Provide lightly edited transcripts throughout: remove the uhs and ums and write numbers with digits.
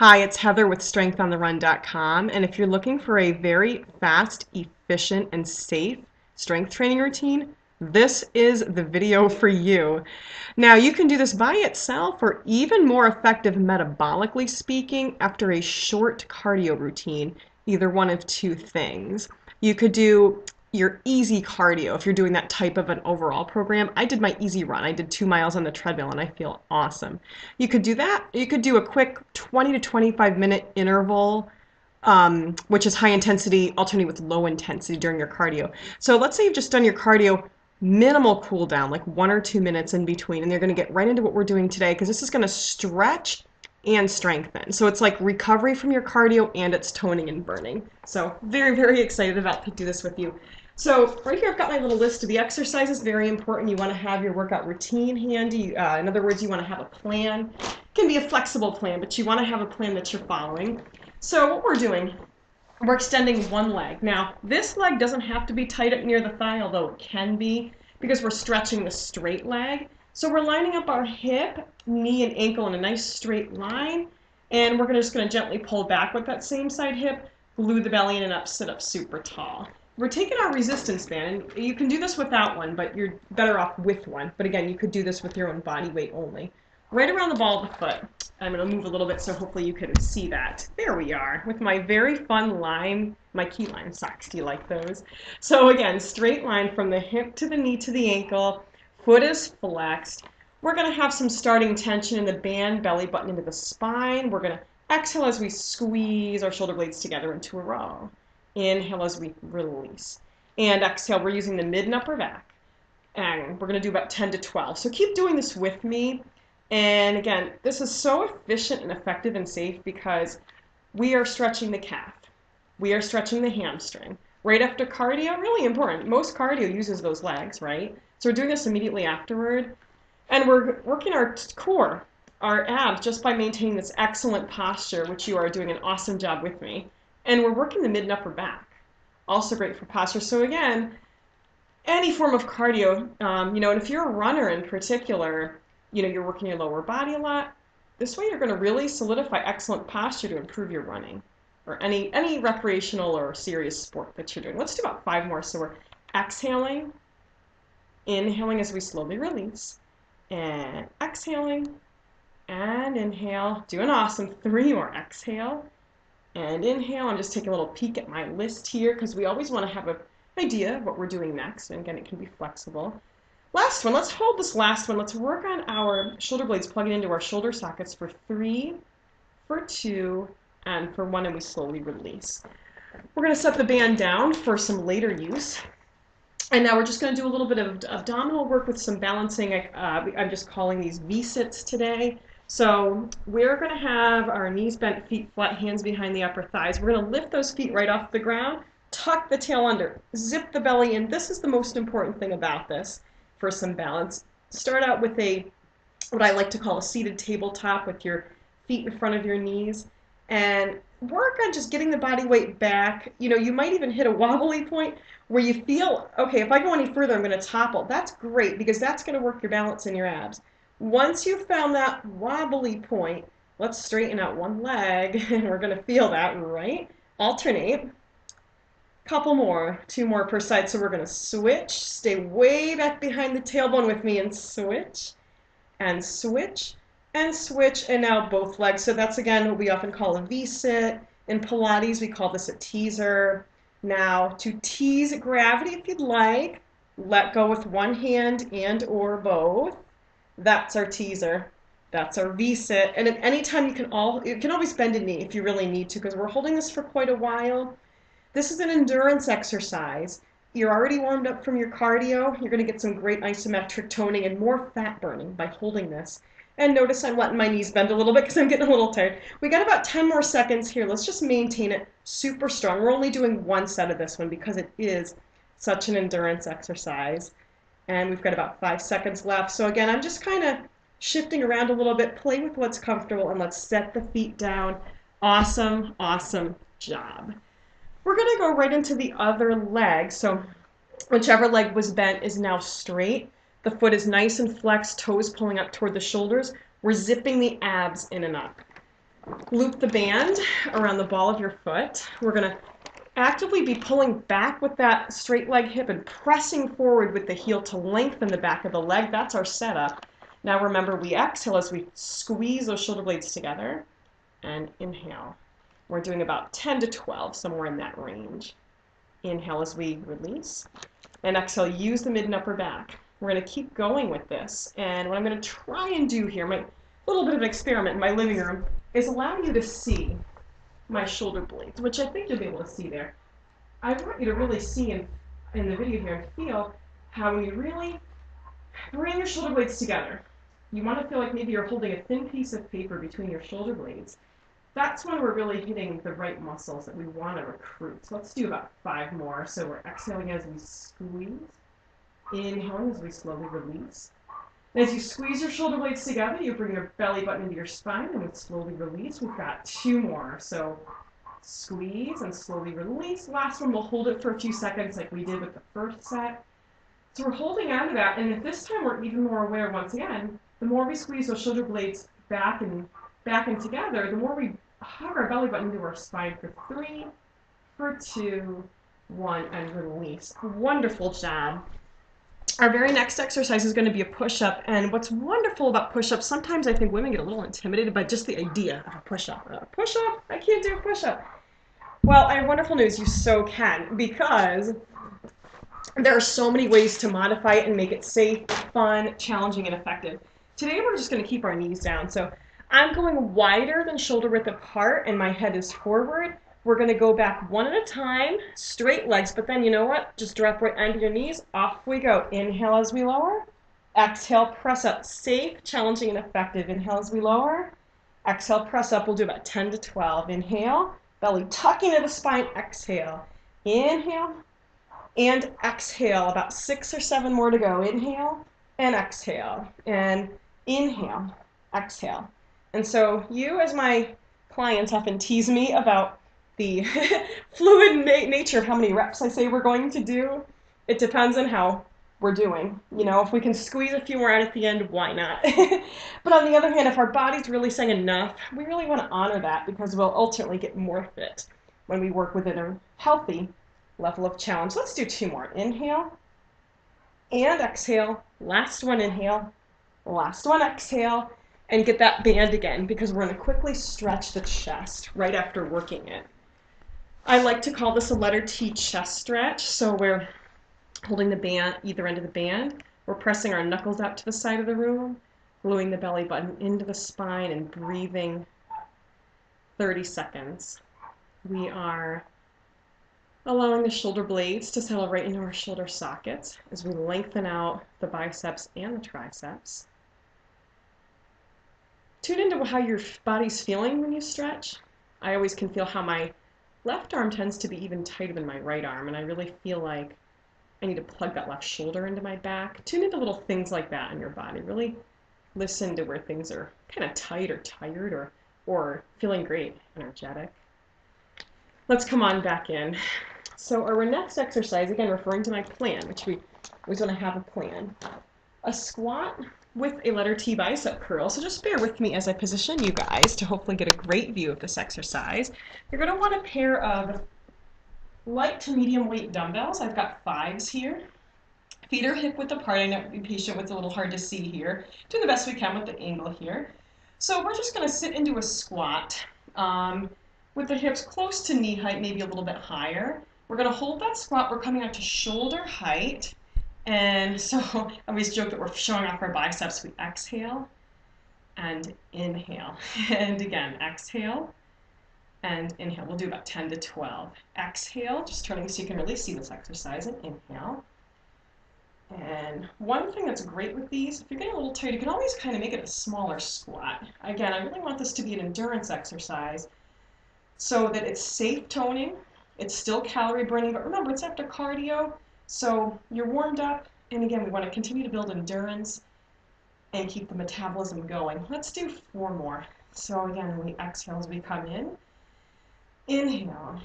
Hi, it's Heather with StrengthOnTheRun.com, and if you're looking for a very fast, efficient, and safe strength training routine, this is the video for you. Now, you can do this by itself or even more effective metabolically speaking after a short cardio routine, either one of two things. You could do your easy cardio if you're doing that type of an overall program. I did my easy run. I did 2 miles on the treadmill and I feel awesome. You could do that. You could do a quick 20 to 25-minute interval, which is high intensity alternating with low intensity during your cardio. So let's say you've just done your cardio, minimal cool down, like 1 or 2 minutes in between, and you're going to get right into what we're doing today because this is going to stretch and strengthen. So it's like recovery from your cardio and it's toning and burning. So very, very excited about to do this with you. So right here I've got my little list of the exercises. Very important. You want to have your workout routine handy. In other words, you want to have a plan. It can be a flexible plan, but you want to have a plan that you're following. So what we're doing, we're extending one leg. Now, this leg doesn't have to be tight up near the thigh, although it can be, because we're stretching the straight leg. So we're lining up our hip, knee, and ankle in a nice straight line, and we're just going to gently pull back with that same side hip, glue the belly in and up, sit up super tall. We're taking our resistance band, and you can do this without one, but you're better off with one. But again, you could do this with your own body weight only. Right around the ball of the foot. I'm going to move a little bit so hopefully you can see that. There we are, with my very fun line, my key lime socks. Do you like those? So again, straight line from the hip to the knee to the ankle. Foot is flexed. We're going to have some starting tension in the band, belly button into the spine. We're going to exhale as we squeeze our shoulder blades together into a row. Inhale as we release. And exhale, we're using the mid and upper back. And we're going to do about 10 to 12. So keep doing this with me. And again, this is so efficient and effective and safe because we are stretching the calf. We are stretching the hamstring. Right after cardio, really important. Most cardio uses those legs, right? So we're doing this immediately afterward. And we're working our core, our abs, just by maintaining this excellent posture, which you are doing an awesome job with me. And we're working the mid and upper back. Also great for posture. So again, any form of cardio, and if you're a runner in particular, you're working your lower body a lot. This way you're going to really solidify excellent posture to improve your running or any recreational or serious sport that you're doing. Let's do about 5 more. So we're exhaling, inhaling as we slowly release, and exhaling, and inhale. Doing awesome. 3 more. Exhale, and inhale. I'm just taking a little peek at my list here because we always want to have an idea of what we're doing next. And again, it can be flexible. Last one, let's hold this last one. Let's work on our shoulder blades plugging into our shoulder sockets for 3, for 2, and for 1, and we slowly release. We're going to set the band down for some later use. And now we're just going to do a little bit of abdominal work with some balancing. I'm just calling these V-sits today. So we're going to have our knees bent, feet flat, hands behind the upper thighs. We're going to lift those feet right off the ground, tuck the tail under, zip the belly in. This is the most important thing about this. For some balance, start out with what I like to call a seated tabletop with your feet in front of your knees, and work on just getting the body weight back. You might even hit a wobbly point where you feel, okay, if I go any further, I'm going to topple. That's great because that's going to work your balance and your abs. Once you've found that wobbly point, let's straighten out one leg, and we're going to feel that, right? Alternate. Couple more, 2 more per side. So we're going to switch, stay way back behind the tailbone with me, and switch, and switch, and switch, and now both legs. So that's again what we often call a V-sit. In Pilates, we call this a teaser. Now to tease gravity, if you'd like, let go with one hand and or both. That's our teaser. That's our V-sit. And at any time you can always bend a knee if you really need to, because we're holding this for quite a while. This is an endurance exercise. You're already warmed up from your cardio. You're going to get some great isometric toning and more fat burning by holding this. And notice I'm letting my knees bend a little bit because I'm getting a little tired. We got about 10 more seconds here. Let's just maintain it super strong. We're only doing 1 set of this one because it is such an endurance exercise. And we've got about 5 seconds left. So again, I'm just kind of shifting around a little bit. Play with what's comfortable and let's set the feet down. Awesome, awesome job. We're going to go right into the other leg. So whichever leg was bent is now straight. The foot is nice and flexed, toes pulling up toward the shoulders. We're zipping the abs in and up. Loop the band around the ball of your foot. We're going to actively be pulling back with that straight leg hip and pressing forward with the heel to lengthen the back of the leg. That's our setup. Now remember, we exhale as we squeeze those shoulder blades together and inhale. We're doing about 10 to 12, somewhere in that range. Inhale as we release, and exhale, use the mid and upper back. We're going to keep going with this, and what I'm going to try and do here, my little bit of an experiment in my living room, is allow you to see my shoulder blades, which I think you'll be able to see there. I want you to really see in the video here and feel how when you really bring your shoulder blades together, you want to feel like maybe you're holding a thin piece of paper between your shoulder blades. That's when we're really hitting the right muscles that we want to recruit. So let's do about 5 more. So we're exhaling as we squeeze, inhaling as we slowly release. And as you squeeze your shoulder blades together, you bring your belly button into your spine and we slowly release. We've got 2 more. So squeeze and slowly release. Last one, we'll hold it for a few seconds like we did with the first set. So we're holding on to that, and at this time we're even more aware once again. The more we squeeze those shoulder blades back and together, the more we hug our belly button into our spine for 3, for 2, 1, and release. Wonderful job. Our very next exercise is going to be a push-up, and what's wonderful about push-ups, sometimes I think women get a little intimidated by just the idea of a push-up. A push-up? I can't do a push-up. Well, I have wonderful news. You so can, because there are so many ways to modify it and make it safe, fun, challenging, and effective. Today we're just going to keep our knees down. So I'm going wider than shoulder width apart and my head is forward. We're going to go back one at a time, straight legs, but then you know what? Just drop right onto your knees. Off we go. Inhale as we lower. Exhale, press up. Safe, challenging, and effective. Inhale as we lower. Exhale, press up. We'll do about 10 to 12. Inhale, belly tucking to the spine. Exhale. Inhale and exhale. About 6 or 7 more to go. Inhale and exhale. And inhale, exhale. And so you, as my clients, often tease me about the fluid nature of how many reps I say we're going to do. It depends on how we're doing. You know, if we can squeeze a few more out at the end, why not? But on the other hand, if our body's really saying enough, we really want to honor that because we'll ultimately get more fit when we work within a healthy level of challenge. Let's do 2 more. Inhale and exhale. Last one, inhale. Last one, exhale. And get that band again because we're going to quickly stretch the chest right after working it. I like to call this a letter T chest stretch. So we're holding the band, either end of the band. We're pressing our knuckles out to the side of the room, gluing the belly button into the spine and breathing 30 seconds. We are allowing the shoulder blades to settle right into our shoulder sockets as we lengthen out the biceps and the triceps. Tune into how your body's feeling when you stretch. I always can feel how my left arm tends to be even tighter than my right arm, and I really feel like I need to plug that left shoulder into my back. Tune into little things like that in your body. Really listen to where things are kind of tight or tired or feeling great, energetic. Let's come on back in. So our next exercise, again, referring to my plan, which we always want to have a plan. A squat with a letter T bicep curl. So just bear with me as I position you guys to hopefully get a great view of this exercise. You're going to want a pair of light to medium weight dumbbells. I've got 5s here. Feet are hip width apart. I know, be patient with, it's a little hard to see here. Doing the best we can with the angle here. So we're just going to sit into a squat with the hips close to knee height, maybe a little bit higher. We're going to hold that squat. We're coming out to shoulder height. And so I always joke that we're showing off our biceps. We exhale and inhale. And again, exhale and inhale. We'll do about 10 to 12. Exhale, just turning so you can really see this exercise, and inhale. And one thing that's great with these, if you're getting a little tired, you can always kind of make it a smaller squat. Again, I really want this to be an endurance exercise so that it's safe toning, it's still calorie burning, but remember, it's after cardio. So you're warmed up, and again, we want to continue to build endurance and keep the metabolism going. Let's do 4 more. So again, we exhale as we come in. Inhale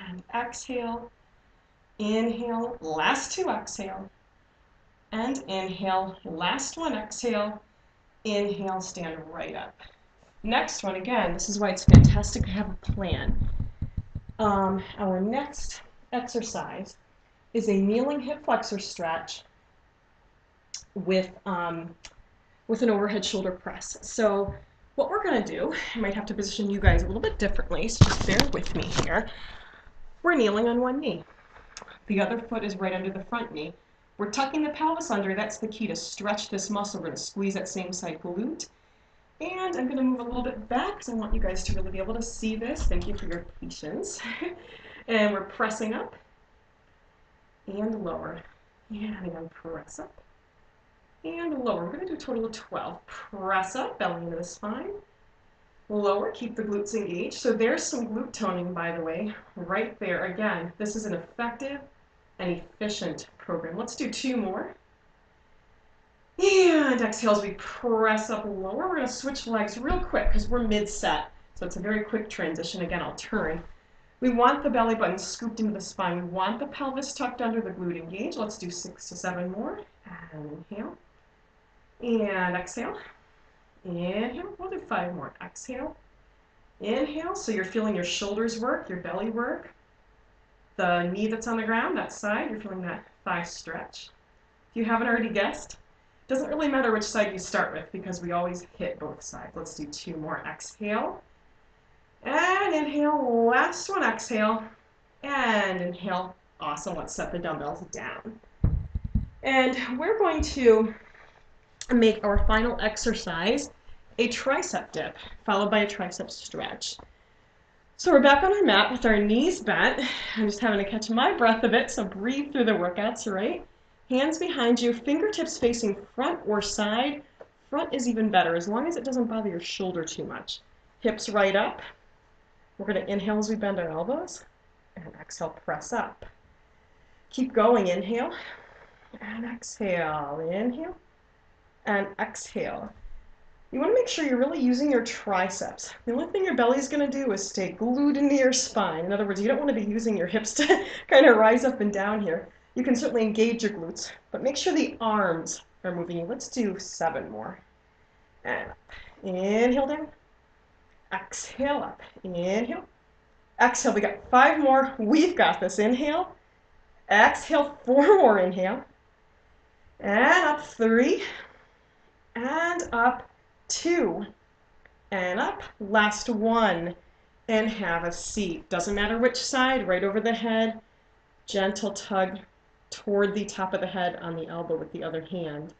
and exhale. Inhale, last 2 exhale. And inhale, last 1 exhale. Inhale, stand right up. Next one, again, this is why it's fantastic to have a plan. Our next exercise is a kneeling hip flexor stretch with an overhead shoulder press. So what we're going to do, I might have to position you guys a little bit differently, so just bear with me here. We're kneeling on one knee. The other foot is right under the front knee. We're tucking the pelvis under. That's the key to stretch this muscle. We're going to squeeze that same side glute. And I'm going to move a little bit back because I want you guys to really be able to see this. Thank you for your patience. And we're pressing up and lower. And again, press up and lower. We're going to do a total of 12. Press up, belly into the spine. Lower, keep the glutes engaged. So there's some glute toning, by the way, right there. Again, this is an effective and efficient program. Let's do 2 more. And exhale as we press up lower. We're going to switch legs real quick because we're mid-set. So it's a very quick transition. Again, I'll turn. We want the belly button scooped into the spine. We want the pelvis tucked under, the glute engaged. Let's do 6 to 7 more. And inhale. And exhale. Inhale. We'll do 5 more. Exhale. Inhale. So you're feeling your shoulders work, your belly work. The knee that's on the ground, that side, you're feeling that thigh stretch. If you haven't already guessed, it doesn't really matter which side you start with because we always hit both sides. Let's do 2 more. Exhale. And inhale. Last one. Exhale. And inhale. Awesome. Let's set the dumbbells down. And we're going to make our final exercise a tricep dip, followed by a tricep stretch. So we're back on our mat with our knees bent. I'm just having to catch my breath a bit, so breathe through the workouts, right? Hands behind you, fingertips facing front or side. Front is even better, as long as it doesn't bother your shoulder too much. Hips right up. We're going to inhale as we bend our elbows, and exhale, press up. Keep going, inhale, and exhale, inhale, and exhale. You want to make sure you're really using your triceps. The only thing your belly is going to do is stay glued into your spine. In other words, you don't want to be using your hips to kind of rise up and down here. You can certainly engage your glutes, but make sure the arms are moving. Let's do 7 more. And up. Inhale down. Exhale up. Inhale. Exhale. We got 5 more. We've got this. Inhale. Exhale. 4 more. Inhale. And up. 3. And up. 2. And up. Last 1. And have a seat. Doesn't matter which side. Right over the head. Gentle tug toward the top of the head on the elbow with the other hand.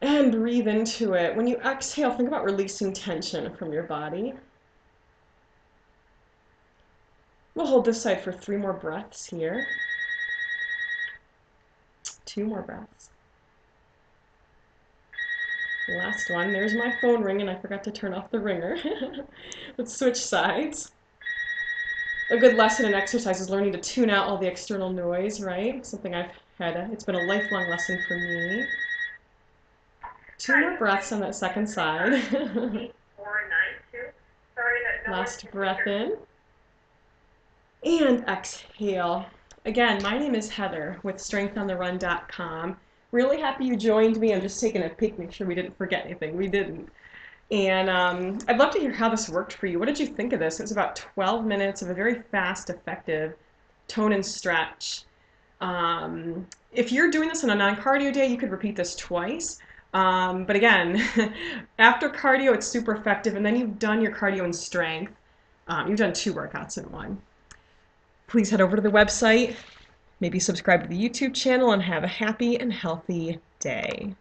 And breathe into it. When you exhale, think about releasing tension from your body. We'll hold this side for 3 more breaths here. 2 more breaths. Last one. There's my phone ringing. I forgot to turn off the ringer. Let's switch sides. A good lesson in exercise is learning to tune out all the external noise, right? Something I've had, it's been a lifelong lesson for me. 2 more breaths on that second side. Last breath in. And exhale. Again, my name is Heather with strengthontheRun.com. Really happy you joined me. I'm just taking a peek, make sure we didn't forget anything. We didn't. And I'd love to hear how this worked for you. What did you think of this? It was about 12 minutes of a very fast, effective tone and stretch. If you're doing this on a non-cardio day, you could repeat this twice. But again, after cardio, it's super effective. And then you've done your cardio and strength. You've done 2 workouts in one. Please head over to the website, maybe subscribe to the YouTube channel, and have a happy and healthy day.